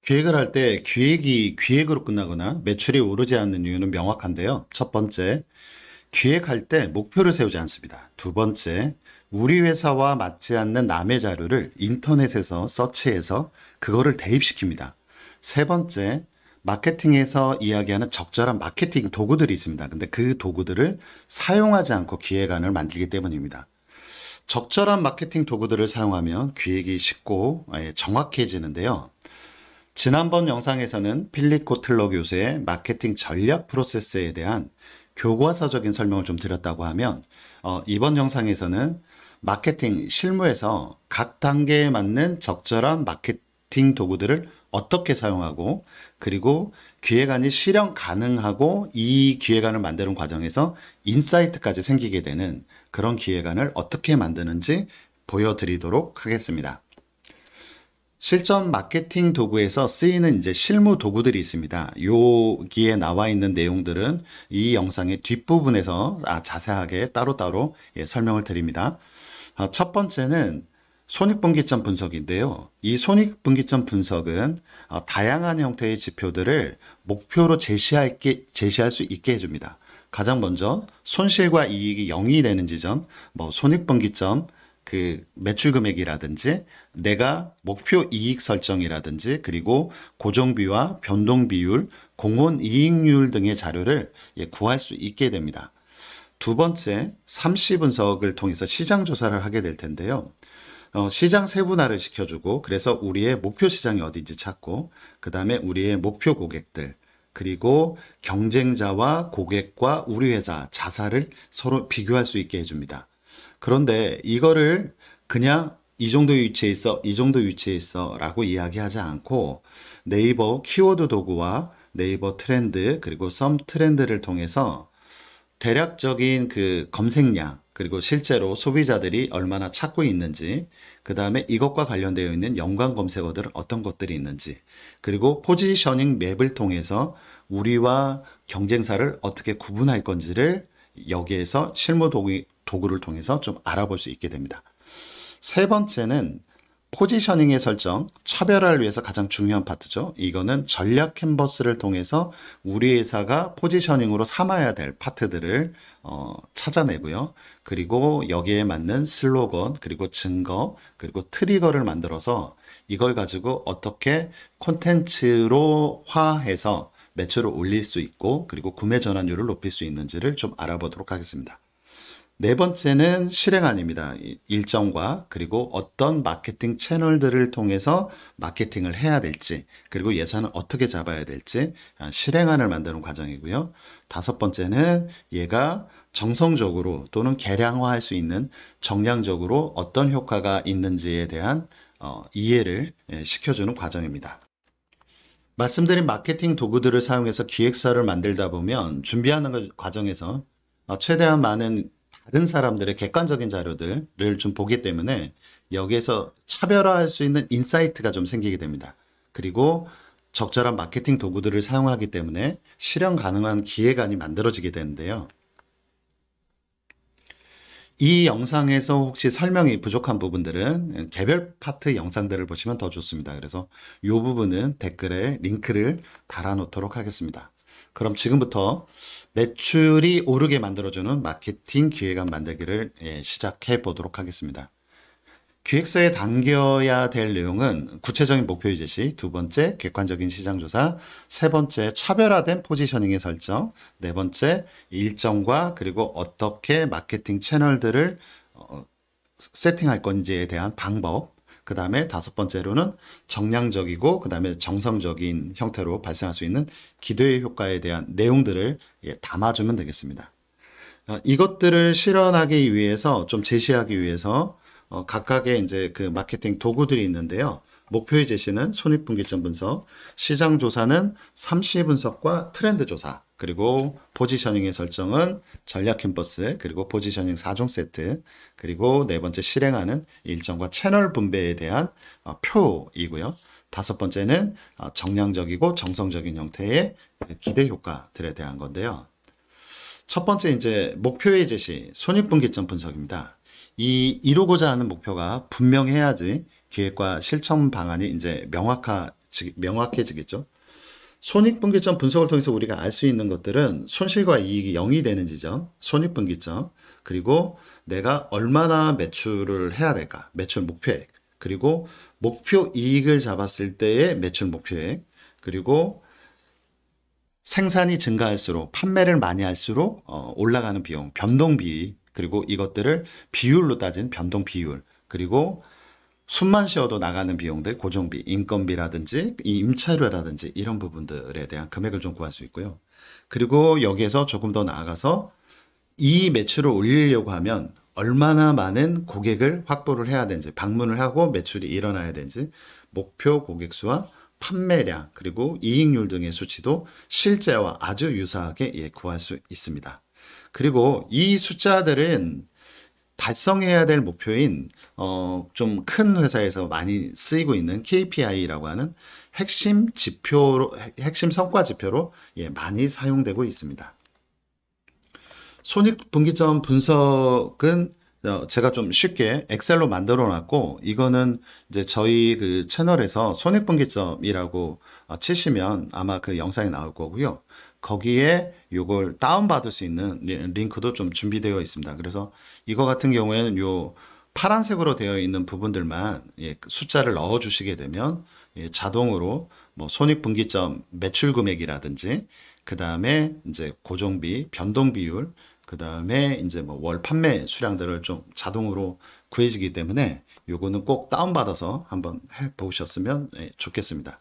기획을 할 때 기획으로 끝나거나 매출이 오르지 않는 이유는 명확한데요. 첫 번째, 기획할 때 목표를 세우지 않습니다. 두 번째, 우리 회사와 맞지 않는 남의 자료를 인터넷에서 서치해서 그거를 대입시킵니다. 세 번째, 마케팅에서 이야기하는 적절한 마케팅 도구들이 있습니다. 근데 그 도구들을 사용하지 않고 기획안을 만들기 때문입니다. 적절한 마케팅 도구들을 사용하면 기획이 쉽고 정확해지는데요. 지난번 영상에서는 필립 코틀러 교수의 마케팅 전략 프로세스에 대한 교과서적인 설명을 좀 드렸다고 하면, 이번 영상에서는 마케팅 실무에서 각 단계에 맞는 적절한 마케팅 도구들을 어떻게 사용하고, 그리고 기획안이 실현 가능하고 이 기획안을 만드는 과정에서 인사이트까지 생기게 되는 그런 기획안을 어떻게 만드는지 보여드리도록 하겠습니다. 실전 마케팅 도구에서 쓰이는 이제 실무 도구들이 있습니다. 여기에 나와 있는 내용들은 이 영상의 뒷부분에서 자세하게 따로따로 설명을 드립니다. 첫 번째는 손익분기점 분석인데요. 이 손익분기점 분석은 다양한 형태의 지표들을 목표로 제시할 수 있게 해줍니다. 가장 먼저 손실과 이익이 0이 되는 지점, 손익분기점, 그 매출 금액이라든지 내가 목표 이익 설정이라든지 그리고 고정비와 변동 비율, 공혼 이익률 등의 자료를 구할 수 있게 됩니다. 두 번째, 삼시 분석을 통해서 시장 조사를 하게 될 텐데요. 시장 세분화를 시켜주고 그래서 우리의 목표 시장이 어딘지 찾고 그 다음에 우리의 목표 고객들 그리고 경쟁자와 고객과 우리 회사 자사를 서로 비교할 수 있게 해줍니다. 그런데 이거를 그냥 이 정도 위치에 있어, 이 정도 위치에 있어 라고 이야기하지 않고 네이버 키워드 도구와 네이버 트렌드 그리고 썸 트렌드를 통해서 대략적인 그 검색량 그리고 실제로 소비자들이 얼마나 찾고 있는지 그 다음에 이것과 관련되어 있는 연관 검색어들은 어떤 것들이 있는지 그리고 포지셔닝 맵을 통해서 우리와 경쟁사를 어떻게 구분할 건지를 여기에서 실무 도구를 통해서 좀 알아볼 수 있게 됩니다. 세 번째는 포지셔닝의 설정, 차별화를 위해서 가장 중요한 파트죠. 이거는 전략 캔버스를 통해서 우리 회사가 포지셔닝으로 삼아야 될 파트들을 찾아내고요. 그리고 여기에 맞는 슬로건, 그리고 증거, 그리고 트리거를 만들어서 이걸 가지고 어떻게 콘텐츠로 화해서 매출을 올릴 수 있고 그리고 구매 전환율을 높일 수 있는지를 좀 알아보도록 하겠습니다. 네 번째는 실행안입니다. 일정과 그리고 어떤 마케팅 채널들을 통해서 마케팅을 해야 될지 그리고 예산을 어떻게 잡아야 될지 실행안을 만드는 과정이고요. 다섯 번째는 얘가 정성적으로 또는 계량화할 수 있는 정량적으로 어떤 효과가 있는지에 대한 이해를 시켜주는 과정입니다. 말씀드린 마케팅 도구들을 사용해서 기획서를 만들다 보면 준비하는 과정에서 최대한 많은 다른 사람들의 객관적인 자료들을 좀 보기 때문에 여기에서 차별화할 수 있는 인사이트가 좀 생기게 됩니다. 그리고 적절한 마케팅 도구들을 사용하기 때문에 실현 가능한 기획안이 만들어지게 되는데요. 이 영상에서 혹시 설명이 부족한 부분들은 개별 파트 영상들을 보시면 더 좋습니다. 그래서 이 부분은 댓글에 링크를 달아놓도록 하겠습니다. 그럼 지금부터 매출이 오르게 만들어주는 마케팅 기획안 만들기를 시작해 보도록 하겠습니다. 기획서에 담겨야 될 내용은 구체적인 목표의 제시, 두 번째 객관적인 시장 조사, 세 번째 차별화된 포지셔닝의 설정, 네 번째 일정과 그리고 어떻게 마케팅 채널들을 세팅할 건지에 대한 방법, 그 다음에 다섯 번째로는 정량적이고 그 다음에 정성적인 형태로 발생할 수 있는 기대의 효과에 대한 내용들을 담아주면 되겠습니다. 이것들을 실현하기 위해서 좀 제시하기 위해서 각각의 이제 그 마케팅 도구들이 있는데요. 목표의 제시는 손익분기점 분석, 시장 조사는 삼시 분석과 트렌드 조사, 그리고 포지셔닝의 설정은 전략 캔버스, 그리고 포지셔닝 4종 세트, 그리고 네 번째 실행하는 일정과 채널 분배에 대한 표이고요. 다섯 번째는 정량적이고 정성적인 형태의 기대 효과들에 대한 건데요. 첫 번째 이제 목표의 제시, 손익분기점 분석입니다. 이루고자 하는 목표가 분명해야지 기획과 실천 방안이 이제 명확하지 명확해지겠죠. 손익분기점 분석을 통해서 우리가 알 수 있는 것들은 손실과 이익이 0이 되는 지점, 손익분기점, 그리고 내가 얼마나 매출을 해야 될까, 매출 목표액, 그리고 목표 이익을 잡았을 때의 매출 목표액, 그리고 생산이 증가할수록, 판매를 많이 할수록 올라가는 비용, 변동비, 그리고 이것들을 비율로 따진 변동 비율, 그리고 숨만 쉬어도 나가는 비용들, 고정비, 인건비라든지 임차료라든지 이런 부분들에 대한 금액을 좀 구할 수 있고요. 그리고 여기에서 조금 더 나아가서 이 매출을 올리려고 하면 얼마나 많은 고객을 확보를 해야 되는지, 방문을 하고 매출이 일어나야 되는지, 목표 고객 수와 판매량, 그리고 이익률 등의 수치도 실제와 아주 유사하게 구할 수 있습니다. 그리고 이 숫자들은 달성해야 될 목표인 좀 큰 회사에서 많이 쓰이고 있는 KPI라고 하는 핵심 지표로, 핵심 성과 지표로 많이 사용되고 있습니다. 손익분기점 분석은 제가 좀 쉽게 엑셀로 만들어 놨고, 이거는 이제 저희 그 채널에서 손익분기점이라고 치시면 아마 그 영상이 나올 거고요. 거기에 요걸 다운받을 수 있는 링크도 좀 준비되어 있습니다. 그래서 이거 같은 경우에는 요 파란색으로 되어 있는 부분들만 숫자를 넣어 주시게 되면 자동으로 뭐 손익분기점 매출 금액이라든지, 그 다음에 이제 고정비, 변동 비율, 그 다음에 이제 뭐 월 판매 수량들을 좀 자동으로 구해지기 때문에 요거는 꼭 다운받아서 한번 해 보셨으면 좋겠습니다.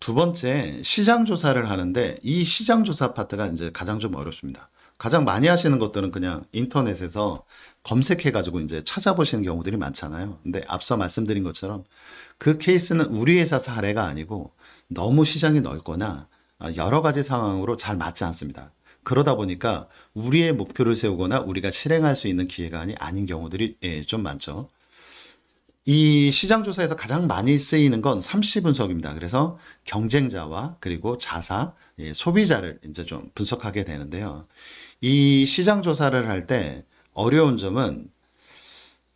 두 번째, 시장 조사를 하는데 이 시장 조사 파트가 이제 가장 좀 어렵습니다. 가장 많이 하시는 것들은 그냥 인터넷에서 검색해가지고 이제 찾아보시는 경우들이 많잖아요. 근데 앞서 말씀드린 것처럼 그 케이스는 우리 회사 사례가 아니고 너무 시장이 넓거나 여러 가지 상황으로 잘 맞지 않습니다. 그러다 보니까 우리의 목표를 세우거나 우리가 실행할 수 있는 기회가 아닌 경우들이 좀 많죠. 이 시장조사에서 가장 많이 쓰이는 건 삼시 분석입니다. 그래서 경쟁자와 그리고 자사, 소비자를 이제 좀 분석하게 되는데요. 이 시장조사를 할 때 어려운 점은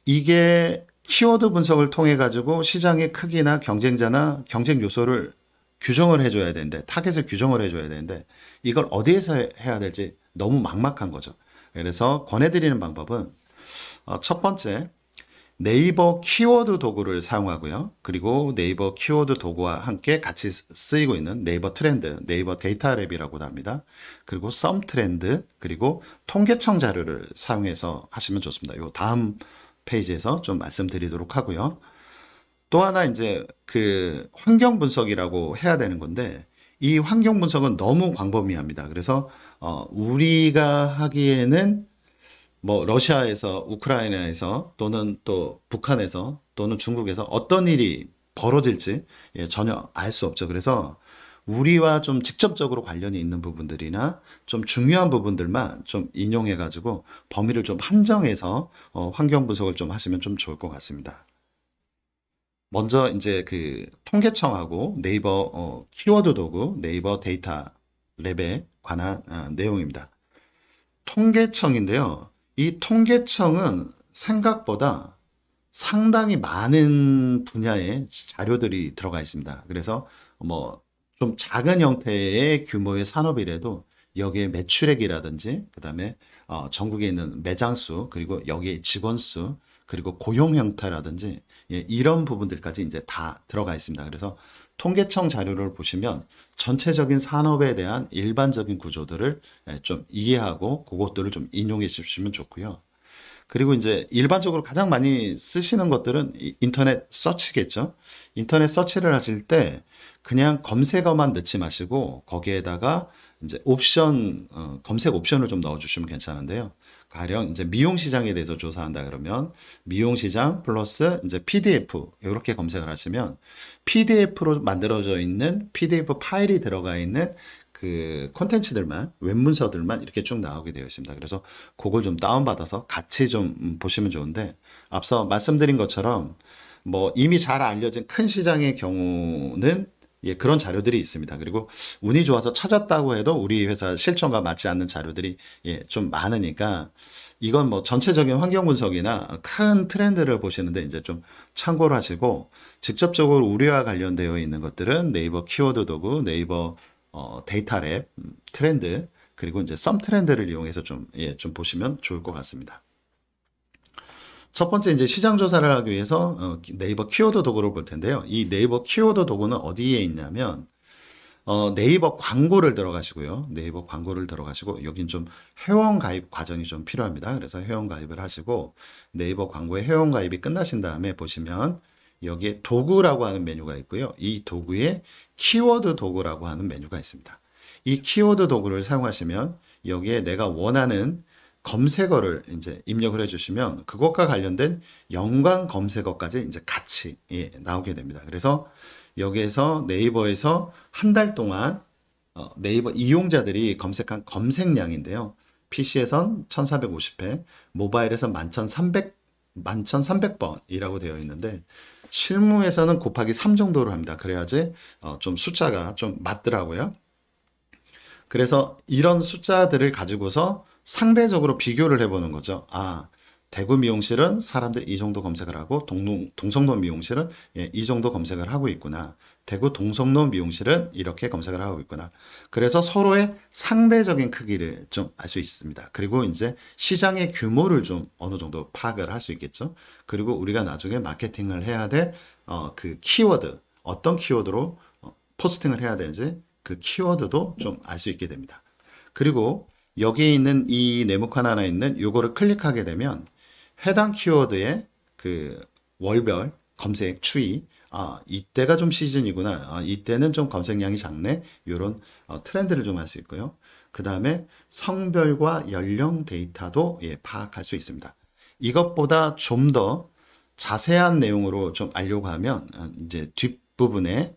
이게 키워드 분석을 통해 가지고 시장의 크기나 경쟁자나 경쟁 요소를 규정을 해줘야 되는데, 타겟을 규정을 해줘야 되는데 이걸 어디에서 해야 될지 너무 막막한 거죠. 그래서 권해드리는 방법은 첫 번째, 네이버 키워드 도구를 사용하고요. 그리고 네이버 키워드 도구와 함께 같이 쓰이고 있는 네이버 트렌드, 네이버 데이터 랩이라고도 합니다. 그리고 썸 트렌드, 그리고 통계청 자료를 사용해서 하시면 좋습니다. 요 다음 페이지에서 좀 말씀드리도록 하고요. 또 하나 이제 그 환경 분석이라고 해야 되는 건데, 이 환경 분석은 너무 광범위합니다. 그래서 우리가 하기에는 뭐 러시아에서, 우크라이나에서, 또는 또 북한에서, 또는 중국에서 어떤 일이 벌어질지 전혀 알 수 없죠. 그래서 우리와 좀 직접적으로 관련이 있는 부분들이나 좀 중요한 부분들만 좀 인용해 가지고 범위를 좀 한정해서 환경 분석을 좀 하시면 좀 좋을 것 같습니다. 먼저 이제 그 통계청하고 네이버 키워드 도구, 네이버 데이터 랩에 관한 내용입니다. 통계청인데요. 이 통계청은 생각보다 상당히 많은 분야의 자료들이 들어가 있습니다. 그래서 뭐 좀 작은 형태의 규모의 산업이라도 여기에 매출액이라든지, 그 다음에 전국에 있는 매장 수, 그리고 여기에 직원 수, 그리고 고용 형태라든지 이런 부분들까지 이제 다 들어가 있습니다. 그래서 통계청 자료를 보시면 전체적인 산업에 대한 일반적인 구조들을 좀 이해하고 그것들을 좀 인용해 주시면 좋고요. 그리고 이제 일반적으로 가장 많이 쓰시는 것들은 인터넷 서치겠죠. 인터넷 서치를 하실 때 그냥 검색어만 넣지 마시고 거기에다가 이제 옵션, 검색 옵션을 좀 넣어주시면 괜찮은데요. 가령 이제 미용 시장에 대해서 조사한다 그러면 미용 시장 플러스 이제 PDF 이렇게 검색을 하시면 PDF로 만들어져 있는 PDF 파일이 들어가 있는 그 콘텐츠들만, 웹문서들만 이렇게 쭉 나오게 되어 있습니다. 그래서 그걸 좀 다운받아서 같이 좀 보시면 좋은데, 앞서 말씀드린 것처럼 뭐 이미 잘 알려진 큰 시장의 경우는 그런 자료들이 있습니다. 그리고 운이 좋아서 찾았다고 해도 우리 회사 실정과 맞지 않는 자료들이 좀 많으니까 이건 뭐 전체적인 환경 분석이나 큰 트렌드를 보시는데 이제 좀 참고를 하시고 직접적으로 우리와 관련되어 있는 것들은 네이버 키워드 도구, 네이버 데이터 랩, 트렌드, 그리고 이제 썸 트렌드를 이용해서 좀 보시면 좋을 것 같습니다. 첫 번째 이제 시장 조사를 하기 위해서 네이버 키워드 도구를 볼 텐데요. 이 네이버 키워드 도구는 어디에 있냐면 네이버 광고를 들어가시고요. 네이버 광고를 들어가시고 여긴 좀 회원 가입 과정이 좀 필요합니다. 그래서 회원 가입을 하시고 네이버 광고에 회원 가입이 끝나신 다음에 보시면 여기에 도구라고 하는 메뉴가 있고요. 이 도구에 키워드 도구라고 하는 메뉴가 있습니다. 이 키워드 도구를 사용하시면 여기에 내가 원하는 검색어를 이제 입력을 해주시면 그것과 관련된 연관 검색어까지 이제 같이 나오게 됩니다. 그래서 여기에서 네이버에서 한 달 동안 네이버 이용자들이 검색한 검색량인데요. PC에선 1450회, 모바일에서 11,300번이라고 되어 있는데 실무에서는 곱하기 3 정도로 합니다. 그래야지 좀 숫자가 좀 맞더라고요. 그래서 이런 숫자들을 가지고서 상대적으로 비교를 해보는 거죠. 아, 대구 미용실은 사람들이 이 정도 검색을 하고 동성로 미용실은 이 정도 검색을 하고 있구나. 대구 동성로 미용실은 이렇게 검색을 하고 있구나. 그래서 서로의 상대적인 크기를 좀 알 수 있습니다. 그리고 이제 시장의 규모를 좀 어느 정도 파악을 할 수 있겠죠. 그리고 우리가 나중에 마케팅을 해야 될 그 키워드, 어떤 키워드로 포스팅을 해야 되는지 그 키워드도 좀 알 수 있게 됩니다. 그리고 여기에 있는 이 네모 칸 하나 있는 요거를 클릭하게 되면 해당 키워드의 그 월별 검색 추이, 아, 이때가 좀 시즌이구나. 아, 이때는 좀 검색량이 작네. 요런 트렌드를 좀 알 수 있고요. 그 다음에 성별과 연령 데이터도 파악할 수 있습니다. 이것보다 좀 더 자세한 내용으로 좀 알려고 하면 이제 뒷부분에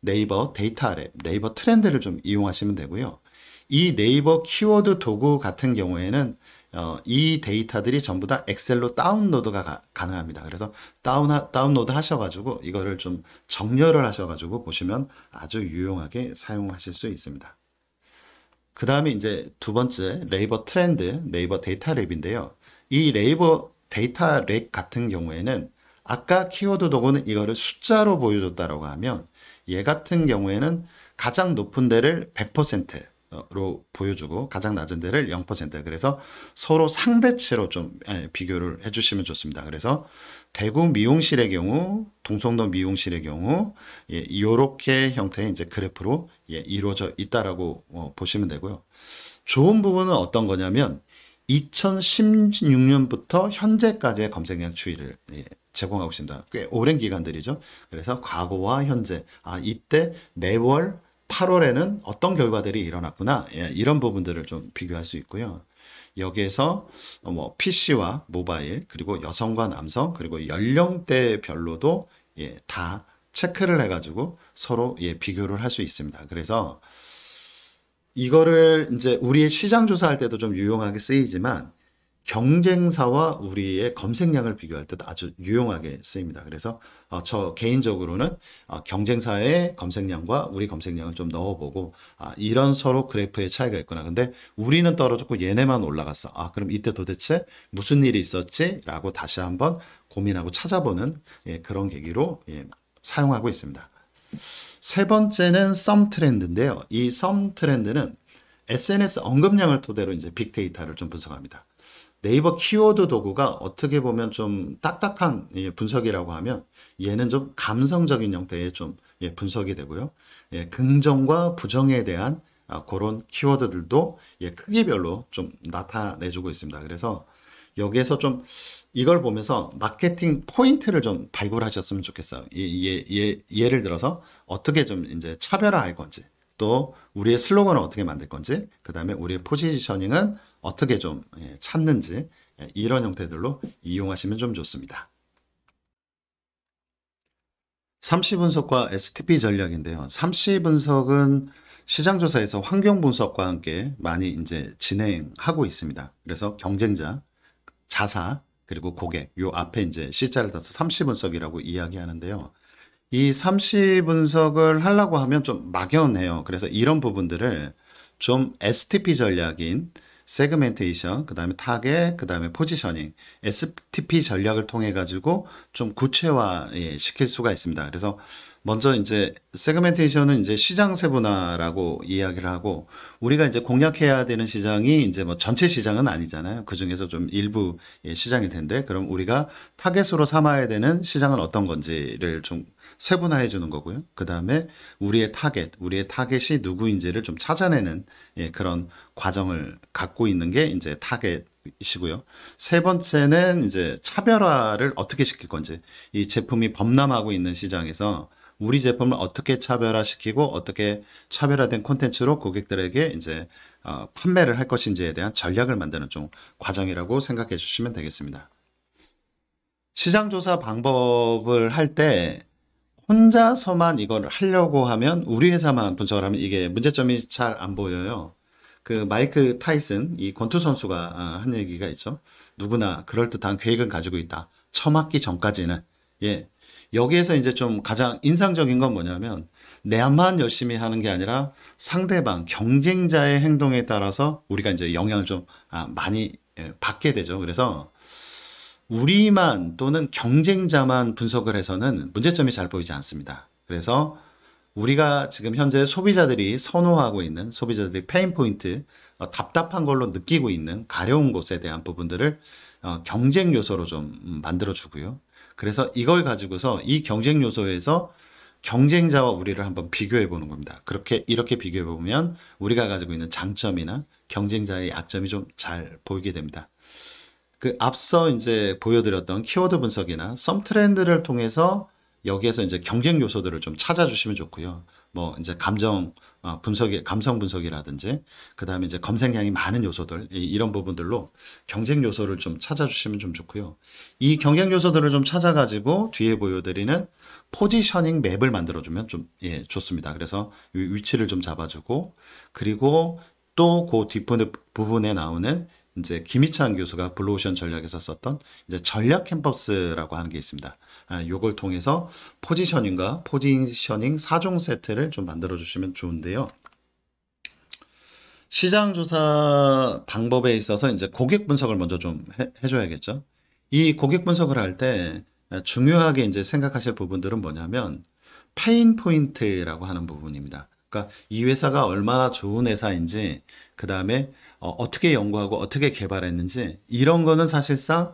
네이버 데이터 랩, 네이버 트렌드를 좀 이용하시면 되고요. 이 네이버 키워드 도구 같은 경우에는 이 데이터들이 전부 다 엑셀로 다운로드가 가능합니다. 그래서 다운로드 하셔가지고 이거를 좀 정렬을 하셔가지고 보시면 아주 유용하게 사용하실 수 있습니다. 그 다음에 이제 두 번째 네이버 트렌드, 네이버 데이터 랩인데요. 이 네이버 데이터 랩 같은 경우에는 아까 키워드 도구는 이거를 숫자로 보여줬다라고 하면 얘 같은 경우에는 가장 높은 데를 100%로 보여주고 가장 낮은 데를 0%. 그래서 서로 상대치로 좀 비교를 해주시면 좋습니다. 그래서 대구 미용실의 경우, 동성로 미용실의 경우 이렇게 형태의 이제 그래프로 이루어져 있다라고 보시면 되고요. 좋은 부분은 어떤 거냐면 2016년부터 현재까지의 검색량 추이를 제공하고 있습니다. 꽤 오랜 기간들이죠. 그래서 과거와 현재, 아, 이때 매월 8월에는 어떤 결과들이 일어났구나. 이런 부분들을 좀 비교할 수 있고요. 여기에서 뭐 PC와 모바일, 그리고 여성과 남성, 그리고 연령대별로도 다 체크를 해가지고 서로 비교를 할 수 있습니다. 그래서 이거를 이제 우리의 시장 조사할 때도 좀 유용하게 쓰이지만 경쟁사와 우리의 검색량을 비교할 때도 아주 유용하게 쓰입니다. 그래서 저 개인적으로는 경쟁사의 검색량과 우리 검색량을 좀 넣어보고 이런 서로 그래프의 차이가 있구나. 근데 우리는 떨어졌고 얘네만 올라갔어. 아, 그럼 이때 도대체 무슨 일이 있었지? 라고 다시 한번 고민하고 찾아보는 그런 계기로 사용하고 있습니다. 세 번째는 썸 트렌드인데요. 이 썸 트렌드는 SNS 언급량을 토대로 이제 빅데이터를 좀 분석합니다. 네이버 키워드 도구가 어떻게 보면 좀 딱딱한 분석이라고 하면 얘는 좀 감성적인 형태의 좀 분석이 되고요. 긍정과 부정에 대한 그런 키워드들도 크기별로 좀 나타내주고 있습니다. 그래서 여기에서 좀 이걸 보면서 마케팅 포인트를 좀 발굴하셨으면 좋겠어요. 예를 들어서 어떻게 좀 이제 차별화할 건지, 또 우리의 슬로건을 어떻게 만들 건지, 그 다음에 우리의 포지셔닝은 어떻게 좀 찾는지, 이런 형태들로 이용하시면 좀 좋습니다. 3C 분석과 STP 전략인데요. 3C 분석은 시장 조사에서 환경 분석과 함께 많이 이제 진행하고 있습니다. 그래서 경쟁자, 자사, 그리고 고객, 요 앞에 이제 C자를 따서 3C 분석이라고 이야기하는데요. 이 3C 분석을 하려고 하면 좀 막연해요. 그래서 이런 부분들을 좀 STP 전략인 세그멘테이션, 그 다음에 타겟, 그 다음에 포지셔닝, STP 전략을 통해 가지고 좀 구체화 시킬 수가 있습니다. 그래서 먼저 이제 세그멘테이션은 이제 시장 세분화라고 이야기를 하고, 우리가 이제 공략해야 되는 시장이 이제 뭐 전체 시장은 아니잖아요. 그 중에서 좀 일부 시장일 텐데, 그럼 우리가 타겟으로 삼아야 되는 시장은 어떤 건지를 좀 세분화해 주는 거고요. 그 다음에 우리의 타겟이 누구인지를 좀 찾아내는 그런 과정을 갖고 있는 게 이제 타겟이시고요. 세 번째는 이제 차별화를 어떻게 시킬 건지, 이 제품이 범람하고 있는 시장에서 우리 제품을 어떻게 차별화시키고 어떻게 차별화된 콘텐츠로 고객들에게 이제 판매를 할 것인지에 대한 전략을 만드는 좀 과정이라고 생각해 주시면 되겠습니다. 시장 조사 방법을 할 때 혼자서만 이걸 하려고 하면, 우리 회사만 분석을 하면 이게 문제점이 잘 안 보여요. 그 마이크 타이슨, 이 권투 선수가 한 얘기가 있죠. 누구나 그럴듯한 계획은 가지고 있다. 처맞기 전까지는. 예. 여기에서 이제 좀 가장 인상적인 건 뭐냐면, 내만 열심히 하는 게 아니라 상대방, 경쟁자의 행동에 따라서 우리가 이제 영향을 좀 많이 받게 되죠. 그래서 우리만 또는 경쟁자만 분석을 해서는 문제점이 잘 보이지 않습니다. 그래서 우리가 지금 현재 소비자들이 선호하고 있는, 소비자들이 페인 포인트, 답답한 걸로 느끼고 있는 가려운 곳에 대한 부분들을 경쟁 요소로 좀 만들어 주고요. 그래서 이걸 가지고서 이 경쟁 요소에서 경쟁자와 우리를 한번 비교해 보는 겁니다. 이렇게 비교해 보면 우리가 가지고 있는 장점이나 경쟁자의 약점이 좀 잘 보이게 됩니다. 그 앞서 이제 보여드렸던 키워드 분석이나 썸 트렌드를 통해서 여기에서 이제 경쟁 요소들을 좀 찾아주시면 좋고요. 뭐 이제 감성 분석이라든지, 그 다음에 이제 검색량이 많은 요소들, 이런 부분들로 경쟁 요소를 좀 찾아주시면 좀 좋고요. 이 경쟁 요소들을 좀 찾아가지고 뒤에 보여드리는 포지셔닝 맵을 만들어주면 좀 좋습니다. 그래서 위치를 좀 잡아주고, 그리고 또 그 뒷부분에 나오는 이제 김희찬 교수가 블루오션 전략에서 썼던 이제 전략 캠퍼스라고 하는 게 있습니다. 요걸 통해서 포지셔닝 4종 세트를 좀 만들어 주시면 좋은데요. 시장 조사 방법에 있어서 이제 고객 분석을 먼저 좀 해줘야겠죠. 이 고객 분석을 할 때 중요하게 이제 생각하실 부분들은 뭐냐면 페인 포인트라고 하는 부분입니다. 그러니까 이 회사가 얼마나 좋은 회사인지, 그 다음에 어떻게 연구하고 어떻게 개발했는지, 이런 거는 사실상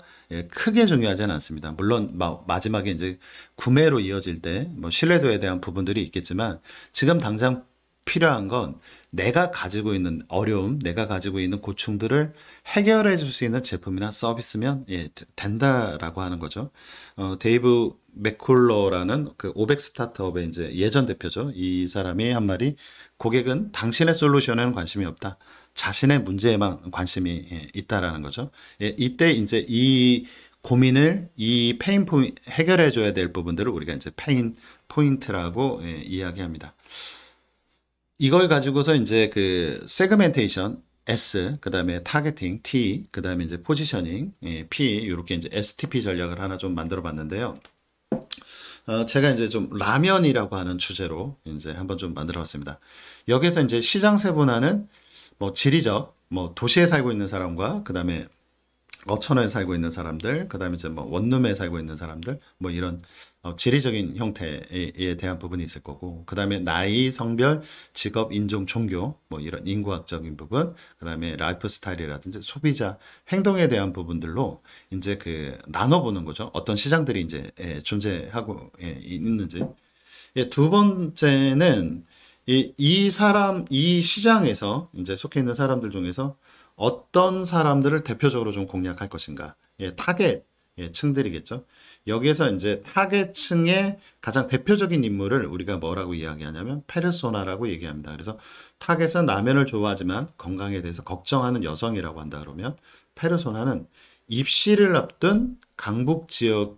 크게 중요하지는 않습니다. 물론 마지막에 이제 구매로 이어질 때 뭐 신뢰도에 대한 부분들이 있겠지만, 지금 당장 필요한 건 내가 가지고 있는 어려움, 내가 가지고 있는 고충들을 해결해 줄 수 있는 제품이나 서비스면 된다라고 하는 거죠. 데이브 맥쿨러라는 그 500 스타트업의 이제 예전 대표죠. 이 사람이 한 말이, 고객은 당신의 솔루션에는 관심이 없다. 자신의 문제에만 관심이 있다라는 거죠. 이때 이제 이 고민을, 이 페인 포인트, 해결해 줘야 될 부분들을 우리가 이제 페인 포인트라고 이야기합니다. 이걸 가지고서 이제 그 세그멘테이션 S, 그 다음에 타겟팅 T, 그 다음에 이제 포지셔닝 P, 이렇게 이제 STP 전략을 하나 좀 만들어 봤는데요. 제가 이제 좀 라면이라고 하는 주제로 이제 한번 좀 만들어 봤습니다. 여기서 이제 시장 세분화는 뭐 지리적, 뭐 도시에 살고 있는 사람과, 그 다음에 어촌에 살고 있는 사람들, 그 다음에 이제 뭐 원룸에 살고 있는 사람들, 뭐 이런 지리적인 형태에 대한 부분이 있을 거고, 그 다음에 나이, 성별, 직업, 인종, 종교, 뭐 이런 인구학적인 부분, 그 다음에 라이프 스타일이라든지 소비자 행동에 대한 부분들로 이제 그 나눠보는 거죠. 어떤 시장들이 이제 존재하고 있는지. 두 번째는 이 시장에서 이제 속해 있는 사람들 중에서 어떤 사람들을 대표적으로 좀 공략할 것인가. 타겟 층들이겠죠. 여기에서 이제 타겟층의 가장 대표적인 인물을 우리가 뭐라고 이야기하냐면 페르소나라고 얘기합니다. 그래서 타겟은 라면을 좋아하지만 건강에 대해서 걱정하는 여성이라고 한다 그러면, 페르소나는 입시를 앞둔 강북 지역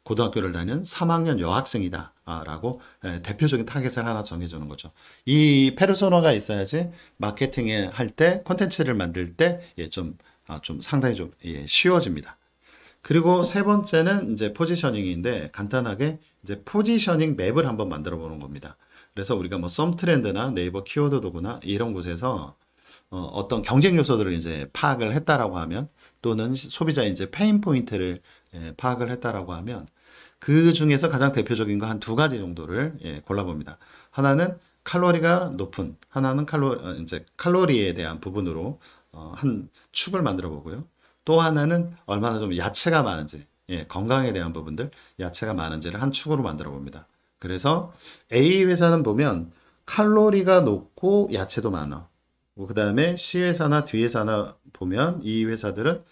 고등학교를 다니는 3학년 여학생이다 라고 대표적인 타겟을 하나 정해주는 거죠. 이 페르소나가 있어야지 마케팅에 할 때, 콘텐츠를 만들 때 좀 상당히 좀 쉬워집니다. 그리고 세 번째는 이제 포지셔닝인데, 간단하게 이제 포지셔닝 맵을 한번 만들어 보는 겁니다. 그래서 우리가 뭐 썸 트렌드나 네이버 키워드 도구나 이런 곳에서 어떤 경쟁 요소들을 이제 파악을 했다라고 하면 또는 소비자의 이제 페인 포인트를 파악을 했다라고 하면 그 중에서 가장 대표적인 거 한 두 가지 정도를 골라봅니다. 하나는 칼로리가 높은, 하나는 이제 칼로리에 대한 부분으로 한 축을 만들어 보고요. 또 하나는 얼마나 좀 야채가 많은지, 건강에 대한 부분들, 야채가 많은지를 한 축으로 만들어 봅니다. 그래서 A 회사는 보면 칼로리가 높고 야채도 많아. 그 다음에 C 회사나 D 회사나 보면 이 회사들은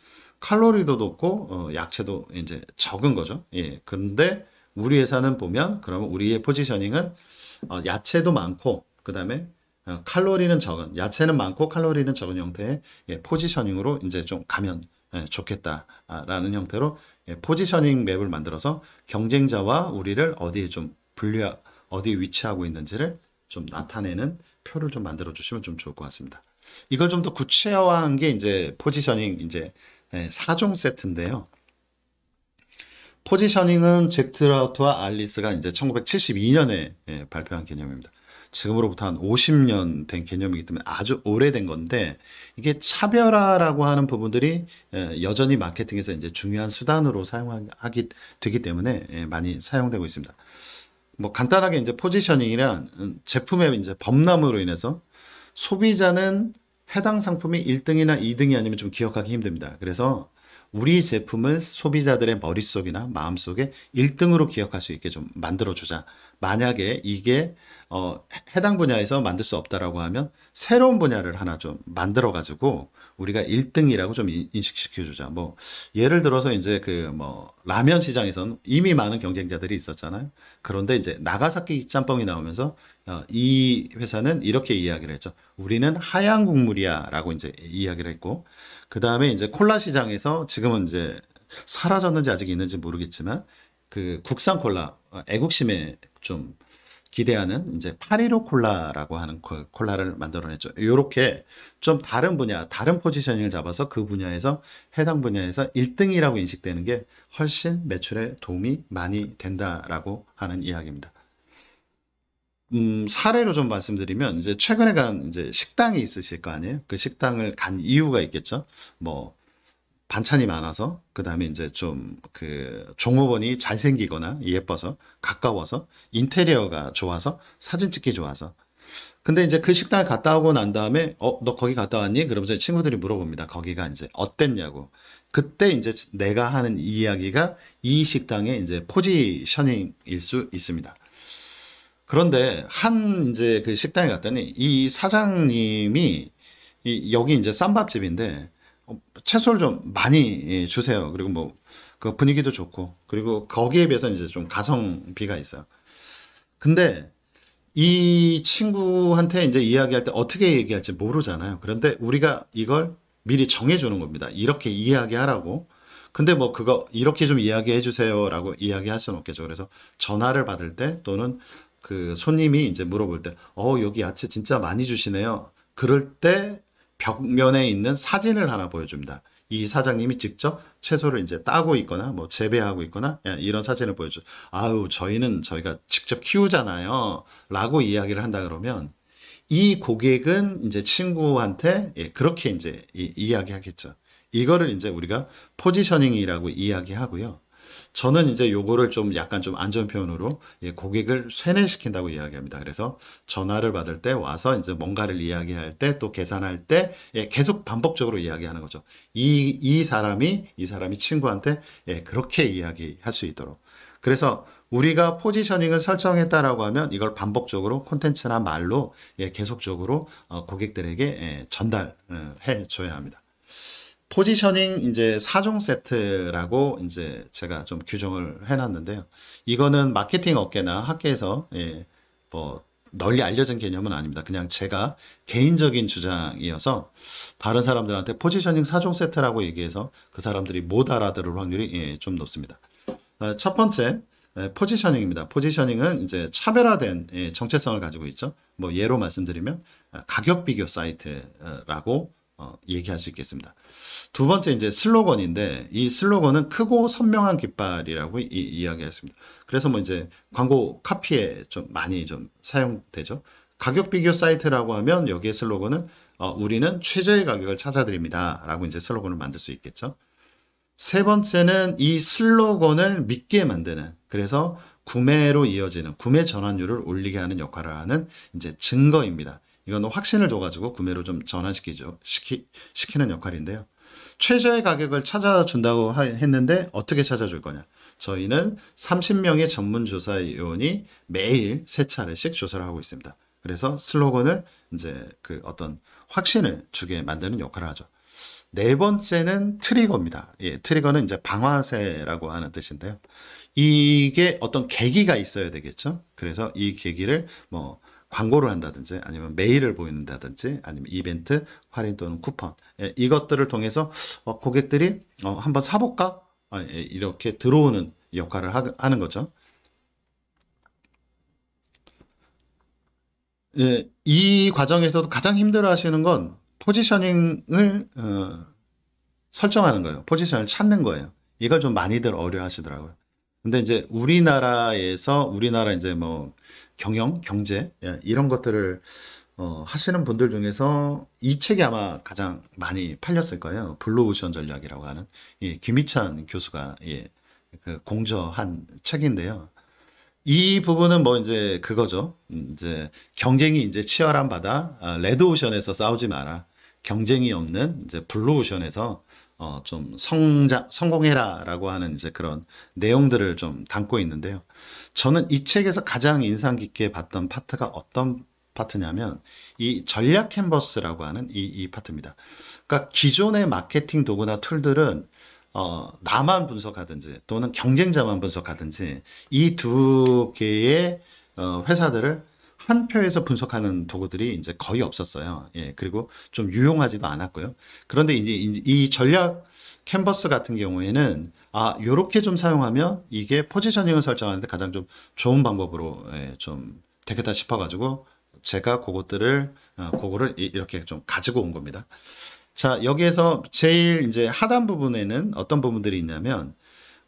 칼로리도 높고 야채도 이제 적은 거죠. 예. 그런데 우리 회사는 보면 그러면 우리의 포지셔닝은 야채도 많고 그다음에 칼로리는 적은 야채는 많고 칼로리는 적은 형태의 포지셔닝으로 이제 좀 가면 좋겠다라는 형태로 포지셔닝 맵을 만들어서 경쟁자와 우리를 어디에 좀 어디에 위치하고 있는지를 좀 나타내는 표를 좀 만들어 주시면 좀 좋을 것 같습니다. 이걸 좀 더 구체화한 게 이제 포지셔닝 이제 4종 세트인데요. 포지셔닝은 잭 라우트와 알리스가 이제 1972년에 발표한 개념입니다. 지금으로부터 한 50년 된 개념이기 때문에 아주 오래된 건데 이게 차별화라고 하는 부분들이 여전히 마케팅에서 이제 중요한 수단으로 사용하기 되기 때문에 많이 사용되고 있습니다. 뭐 간단하게 이제 포지셔닝이란 제품의 이제 범람으로 인해서 소비자는 해당 상품이 1등이나 2등이 아니면 좀 기억하기 힘듭니다. 그래서 우리 제품을 소비자들의 머릿속이나 마음속에 1등으로 기억할 수 있게 좀 만들어주자. 만약에 이게 해당 분야에서 만들 수 없다라고 하면 새로운 분야를 하나 좀 만들어가지고 우리가 1등이라고 좀 인식시켜주자. 뭐 예를 들어서 이제 그 뭐 라면 시장에서는 이미 많은 경쟁자들이 있었잖아요. 그런데 이제 나가사키 짬뽕이 나오면서 이 회사는 이렇게 이야기를 했죠. 우리는 하얀 국물이야라고 이제 이야기를 했고, 그 다음에 이제 콜라 시장에서 지금은 이제 사라졌는지 아직 있는지 모르겠지만 그 국산 콜라 애국심에 좀 기대하는 이제 815 콜라라고 하는 콜라를 만들어냈죠. 이렇게 좀 다른 분야, 다른 포지셔닝을 잡아서 그 분야에서 해당 분야에서 1등이라고 인식되는 게 훨씬 매출에 도움이 많이 된다라고 하는 이야기입니다. 사례로 좀 말씀드리면 이제 최근에 간 이제 식당이 있으실 거 아니에요? 그 식당을 간 이유가 있겠죠. 뭐 반찬이 많아서 그다음에 이제 좀 그 종업원이 잘생기거나 예뻐서 가까워서 인테리어가 좋아서 사진 찍기 좋아서 근데 이제 그 식당을 갔다 오고 난 다음에 너 거기 갔다 왔니? 그러면서 친구들이 물어봅니다. 거기가 이제 어땠냐고. 그때 이제 내가 하는 이야기가 이 식당의 이제 포지셔닝일 수 있습니다. 그런데 한 이제 그 식당에 갔더니 이 사장님이 여기 이제 쌈밥집인데 채소를 좀 많이 주세요. 그리고 뭐 그 분위기도 좋고 그리고 거기에 비해서 이제 좀 가성비가 있어요. 근데 이 친구한테 이제 이야기할 때 어떻게 얘기할지 모르잖아요. 그런데 우리가 이걸 미리 정해주는 겁니다. 이렇게 이야기하라고. 근데 뭐 그거 이렇게 좀 이야기해 주세요라고 이야기할 수는 없겠죠. 그래서 전화를 받을 때 또는 그 손님이 이제 물어볼 때, 여기 야채 진짜 많이 주시네요. 그럴 때 벽면에 있는 사진을 하나 보여줍니다. 이 사장님이 직접 채소를 이제 따고 있거나 뭐 재배하고 있거나 이런 사진을 보여줘. 아유, 저희가 직접 키우잖아요. 라고 이야기를 한다 그러면 이 고객은 이제 친구한테 그렇게 이제 이야기하겠죠. 이거를 이제 우리가 포지셔닝이라고 이야기하고요. 저는 이제 요거를 좀 약간 좀 안전 표현으로 고객을 세뇌시킨다고 이야기합니다. 그래서 전화를 받을 때 와서 이제 뭔가를 이야기할 때 또 계산할 때 계속 반복적으로 이야기하는 거죠. 이 사람이 친구한테 그렇게 이야기할 수 있도록. 그래서 우리가 포지셔닝을 설정했다라고 하면 이걸 반복적으로 콘텐츠나 말로 계속적으로 고객들에게 전달해 줘야 합니다. 포지셔닝 이제 4종 세트라고 이제 제가 좀 규정을 해놨는데요. 이거는 마케팅 업계나 학계에서 뭐 널리 알려진 개념은 아닙니다. 그냥 제가 개인적인 주장이어서 다른 사람들한테 포지셔닝 4종 세트라고 얘기해서 그 사람들이 못 알아들을 확률이 좀 높습니다. 첫 번째 포지셔닝입니다. 포지셔닝은 이제 차별화된 정체성을 가지고 있죠. 뭐 예로 말씀드리면 가격 비교 사이트라고 얘기할 수 있겠습니다. 두 번째 이제 슬로건인데 이 슬로건은 크고 선명한 깃발이라고 이야기했습니다. 그래서 뭐 이제 광고 카피에 좀 많이 좀 사용되죠. 가격 비교 사이트라고 하면 여기에 슬로건은 우리는 최저의 가격을 찾아드립니다. 라고 이제 슬로건을 만들 수 있겠죠. 세 번째는 이 슬로건을 믿게 만드는, 그래서 구매로 이어지는 구매 전환율을 올리게 하는 역할을 하는 이제 증거입니다. 이건 확신을 줘가지고 구매로 좀 시키는 역할인데요. 최저의 가격을 찾아준다고 했는데 어떻게 찾아줄 거냐? 저희는 30명의 전문조사위원이 매일 3차례씩 조사를 하고 있습니다. 그래서 슬로건을 이제 그 어떤 확신을 주게 만드는 역할을 하죠. 네 번째는 트리거입니다. 예, 트리거는 이제 방아쇠라고 하는 뜻인데요. 이게 어떤 계기가 있어야 되겠죠. 그래서 이 계기를 뭐 광고를 한다든지 아니면 메일을 보낸다든지 아니면 이벤트, 할인 또는 쿠폰, 예, 이것들을 통해서 고객들이 한번 사볼까? 예, 이렇게 들어오는 역할을 하는 거죠. 예, 이 과정에서도 가장 힘들어 하시는 건 포지셔닝을 설정하는 거예요. 포지션을 찾는 거예요. 이걸 좀 많이들 어려 하시더라고요. 근데 이제 우리나라 이제 뭐 경영, 경제, 예, 이런 것들을 하시는 분들 중에서 이 책이 아마 가장 많이 팔렸을 거예요. 블루오션 전략이라고 하는 김희찬 교수가 그 공저한 책인데요. 이 부분은 뭐 이제 그거죠. 이제 경쟁이 이제 치열한 바다, 레드오션에서 싸우지 마라. 경쟁이 없는 이제 블루오션에서 좀 성공해라라고 하는 이제 그런 내용들을 좀 담고 있는데요. 저는 이 책에서 가장 인상 깊게 봤던 파트가 어떤 파트냐면 이 전략 캔버스라고 하는 이 파트입니다. 그러니까 기존의 마케팅 도구나 툴들은 나만 분석하든지 또는 경쟁자만 분석하든지 이 두 개의 회사들을 한 표에서 분석하는 도구들이 이제 거의 없었어요. 예, 그리고 좀 유용하지도 않았고요. 그런데 이제 이 전략 캔버스 같은 경우에는 요렇게 좀 사용하면 이게 포지셔닝을 설정하는데 가장 좀 좋은 방법으로 좀 되겠다 싶어가지고 제가 그거를 이렇게 좀 가지고 온 겁니다. 자, 여기에서 제일 이제 하단 부분에는 어떤 부분들이 있냐면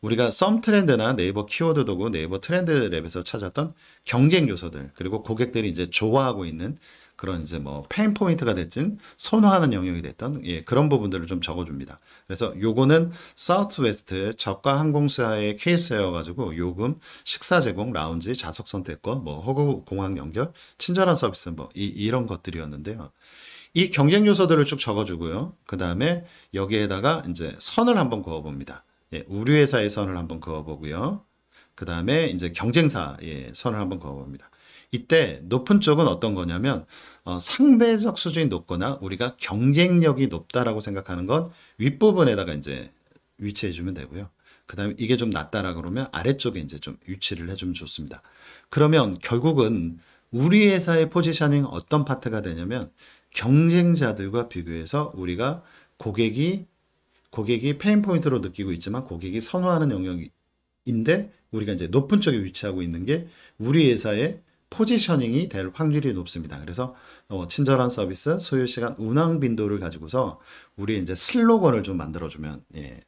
우리가 썸 트렌드나 네이버 키워드 도구, 네이버 트렌드 랩에서 찾았던 경쟁 요소들, 그리고 고객들이 이제 좋아하고 있는 그런 이제 뭐 페인 포인트가 됐든 선호하는 영역이 됐던 그런 부분들을 좀 적어줍니다. 그래서 요거는 사우스웨스트 저가 항공사의 케이스여가지고 요금, 식사 제공, 라운지, 좌석 선택권, 뭐 허브 공항 연결, 친절한 서비스 뭐 이런 것들이었는데요. 이 경쟁 요소들을 쭉 적어주고요. 그 다음에 여기에다가 이제 선을 한번 그어봅니다. 예, 우리 회사의 선을 한번 그어보고요. 그 다음에 이제 경쟁사의 선을 한번 그어봅니다. 이때 높은 쪽은 어떤 거냐면 상대적 수준이 높거나 우리가 경쟁력이 높다라고 생각하는 건 윗부분에다가 이제 위치해 주면 되고요. 그 다음에 이게 좀 낮다라 그러면 아래쪽에 이제 좀 위치를 해주면 좋습니다. 그러면 결국은 우리 회사의 포지셔닝 어떤 파트가 되냐면 경쟁자들과 비교해서 우리가 고객이 페인 포인트로 느끼고 있지만 고객이 선호하는 영역인데 우리가 이제 높은 쪽에 위치하고 있는 게 우리 회사의 포지셔닝이 될 확률이 높습니다. 그래서 친절한 서비스, 소요 시간, 운항 빈도를 가지고서 우리 이제 슬로건을 좀 만들어주면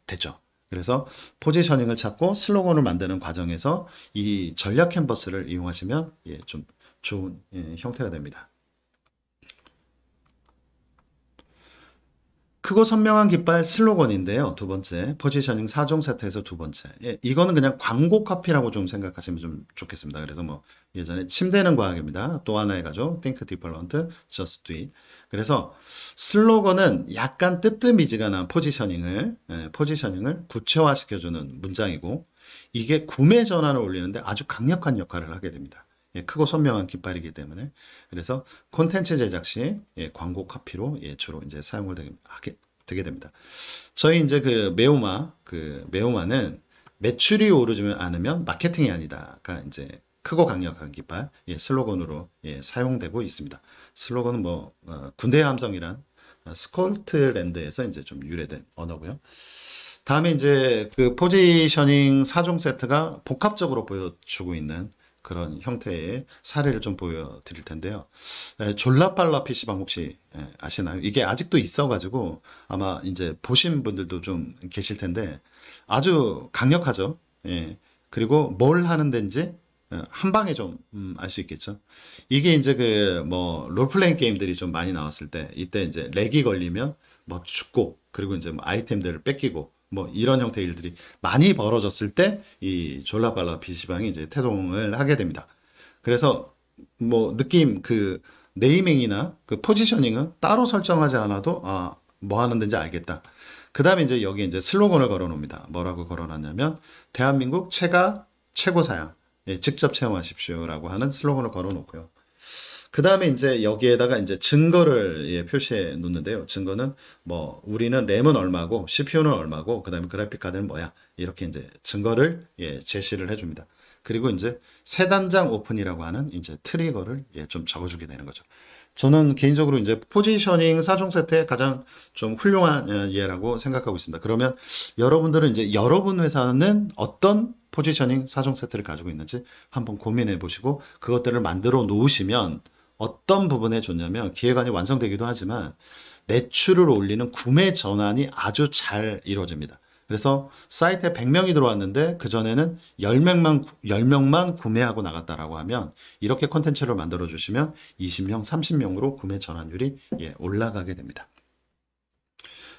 되죠. 그래서 포지셔닝을 찾고 슬로건을 만드는 과정에서 이 전략 캔버스를 이용하시면 좀 좋은 형태가 됩니다. 크고 선명한 깃발 슬로건인데요. 두 번째, 포지셔닝 4종 세트에서 두 번째. 이거는 그냥 광고 카피라고 좀 생각하시면 좀 좋겠습니다. 그래서 뭐 예전에 침대는 과학입니다. 또 하나의 가족, Think Different, Just Do It. 그래서 슬로건은 약간 뜨뜻미지근한 포지셔닝을 구체화시켜주는 문장이고 이게 구매 전환을 올리는데 아주 강력한 역할을 하게 됩니다. 크고 선명한 깃발이기 때문에 그래서 콘텐츠 제작 시 광고 카피로 주로 이제 사용을 하게 되게 됩니다. 저희 이제 매우마는 매출이 오르지 않으면 마케팅이 아니다. 그러니까 이제 크고 강력한 깃발 슬로건으로 사용되고 있습니다. 슬로건은 뭐 군대의 함성이란 스코틀랜드에서 이제 좀 유래된 언어고요. 다음에 이제 그 포지셔닝 4종 세트가 복합적으로 보여주고 있는 그런 형태의 사례를 좀 보여드릴 텐데요. 졸라빨라 PC방 혹시 아시나요? 이게 아직도 있어가지고 아마 이제 보신 분들도 좀 계실 텐데 아주 강력하죠. 그리고 뭘 하는 데인지 한 방에 좀 알 수 있겠죠. 이게 이제 그 뭐 롤플레잉 게임들이 좀 많이 나왔을 때 이때 이제 렉이 걸리면 뭐 죽고 그리고 이제 뭐 아이템들을 뺏기고 뭐 이런 형태의 일들이 많이 벌어졌을 때 이 졸라발라 PC방이 이제 태동을 하게 됩니다. 그래서 뭐 느낌 그 네이밍이나 그 포지셔닝은 따로 설정하지 않아도 뭐 하는 데인지 알겠다. 그 다음에 이제 여기 이제 슬로건을 걸어 놓습니다. 뭐라고 걸어 놨냐면 대한민국 최고 사양. 예, 직접 체험하십시오라고 하는 슬로건을 걸어 놓고요. 그 다음에 이제 여기에다가 이제 증거를 예, 표시해 놓는데요. 증거는 뭐 우리는 램은 얼마고 CPU는 얼마고 그 다음에 그래픽 카드는 뭐야 이렇게 이제 증거를 예, 제시를 해줍니다. 그리고 이제 세 단장 오픈이라고 하는 이제 트리거를 예, 좀 적어주게 되는 거죠. 저는 개인적으로 이제 포지셔닝 4종 세트의 가장 좀 훌륭한 예라고 생각하고 있습니다. 그러면 여러분들은 이제 여러분 회사는 어떤 포지셔닝 4종 세트를 가지고 있는지 한번 고민해 보시고 그것들을 만들어 놓으시면 어떤 부분에 좋냐면 기획안이 완성되기도 하지만 매출을 올리는 구매 전환이 아주 잘 이루어집니다. 그래서 사이트에 100명이 들어왔는데 그전에는 10명만 구매하고 나갔다라고 하면 이렇게 콘텐츠를 만들어 주시면 20명, 30명으로 구매 전환율이 예, 올라가게 됩니다.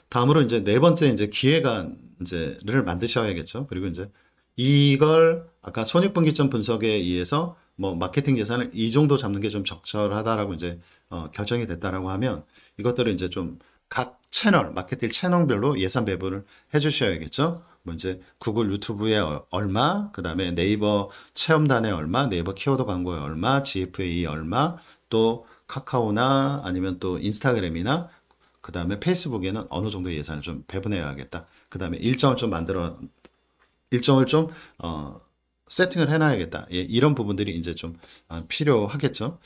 다음으로 이제 네 번째 이제 기획안 이제를 만드셔야겠죠. 그리고 이제 이걸 아까 손익분기점 분석에 의해서 뭐 마케팅 예산을 이 정도 잡는 게 좀 적절하다라고 이제 결정이 됐다라고 하면 이것들을 이제 좀 각 채널, 마케팅 채널별로 예산 배분을 해 주셔야겠죠. 뭐 이제 구글 유튜브에 얼마, 그 다음에 네이버 체험단에 얼마, 네이버 키워드 광고에 얼마, GFA 얼마, 또 카카오나 아니면 또 인스타그램이나 그 다음에 페이스북에는 어느 정도 예산을 좀 배분해야겠다. 그 다음에 일정을 좀 세팅을 해놔야겠다. 예, 이런 부분들이 이제 좀 필요하겠죠.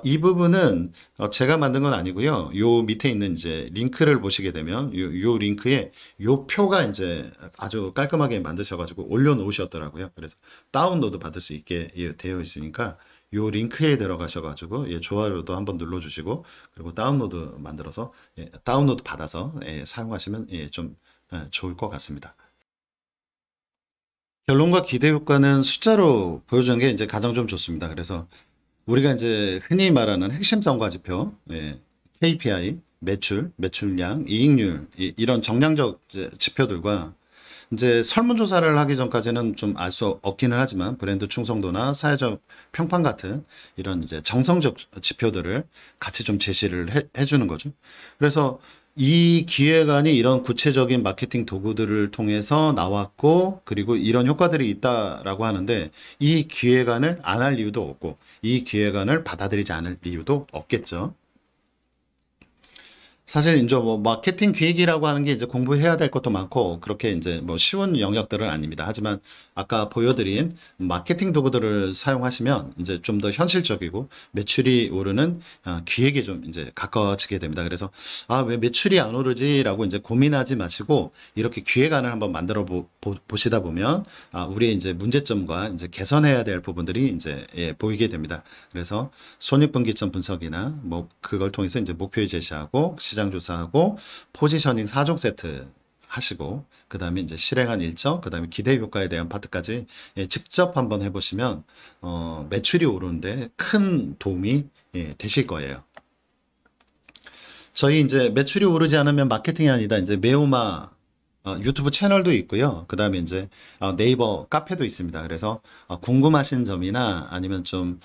이 부분은 제가 만든 건 아니고요. 요 밑에 있는 이제 링크를 보시게 되면 요 링크에 요 표가 이제 아주 깔끔하게 만드셔가지고 올려놓으셨더라고요. 그래서 다운로드 받을 수 있게 되어 있으니까 요 링크에 들어가셔가지고 예, 좋아요도 한번 눌러주시고 그리고 다운로드 만들어서 예, 다운로드 받아서 예, 사용하시면 예, 좀 좋을 것 같습니다. 결론과 기대 효과는 숫자로 보여주는 게 이제 가장 좀 좋습니다. 그래서 우리가 이제 흔히 말하는 핵심 성과 지표, 예, KPI, 매출량, 이익률, 이런 정량적 지표들과 이제 설문조사를 하기 전까지는 좀 알 수 없기는 하지만 브랜드 충성도나 사회적 평판 같은 이런 이제 정성적 지표들을 같이 좀 제시를 해주는 거죠. 그래서 이 기획안이 이런 구체적인 마케팅 도구들을 통해서 나왔고, 그리고 이런 효과들이 있다라고 하는데, 이 기획안을 안 할 이유도 없고, 이 기획안을 받아들이지 않을 이유도 없겠죠. 사실 이제 뭐 마케팅 기획이라고 하는 게 이제 공부해야 될 것도 많고 그렇게 이제 뭐 쉬운 영역들은 아닙니다. 하지만 아까 보여드린 마케팅 도구들을 사용하시면 이제 좀 더 현실적이고 매출이 오르는 기획에 좀 이제 가까워지게 됩니다. 그래서 왜 매출이 안 오르지라고 이제 고민하지 마시고 이렇게 기획안을 한번 만들어 보시다 보면 우리의 이제 문제점과 이제 개선해야 될 부분들이 이제 보이게 됩니다. 그래서 손익분기점 분석이나 뭐 그걸 통해서 이제 목표 제시하고 시장 조사하고 포지셔닝 4종 세트 하시고 그 다음에 이제 실행한 일정 그 다음에 기대 효과에 대한 파트까지 직접 한번 해보시면 매출이 오르는데 큰 도움이 되실 거예요. 저희 이제 매출이 오르지 않으면 마케팅이 아니다. 이제 매우마 유튜브 채널도 있고요. 그 다음에 이제 네이버 카페도 있습니다. 그래서 궁금하신 점이나 아니면 좀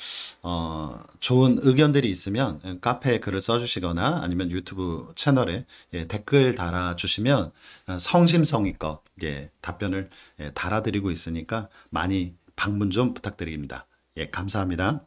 좋은 의견들이 있으면 카페에 글을 써주시거나 아니면 유튜브 채널에 댓글 달아주시면 성심성의껏 답변을 달아드리고 있으니까 많이 방문 좀 부탁드립니다. 감사합니다.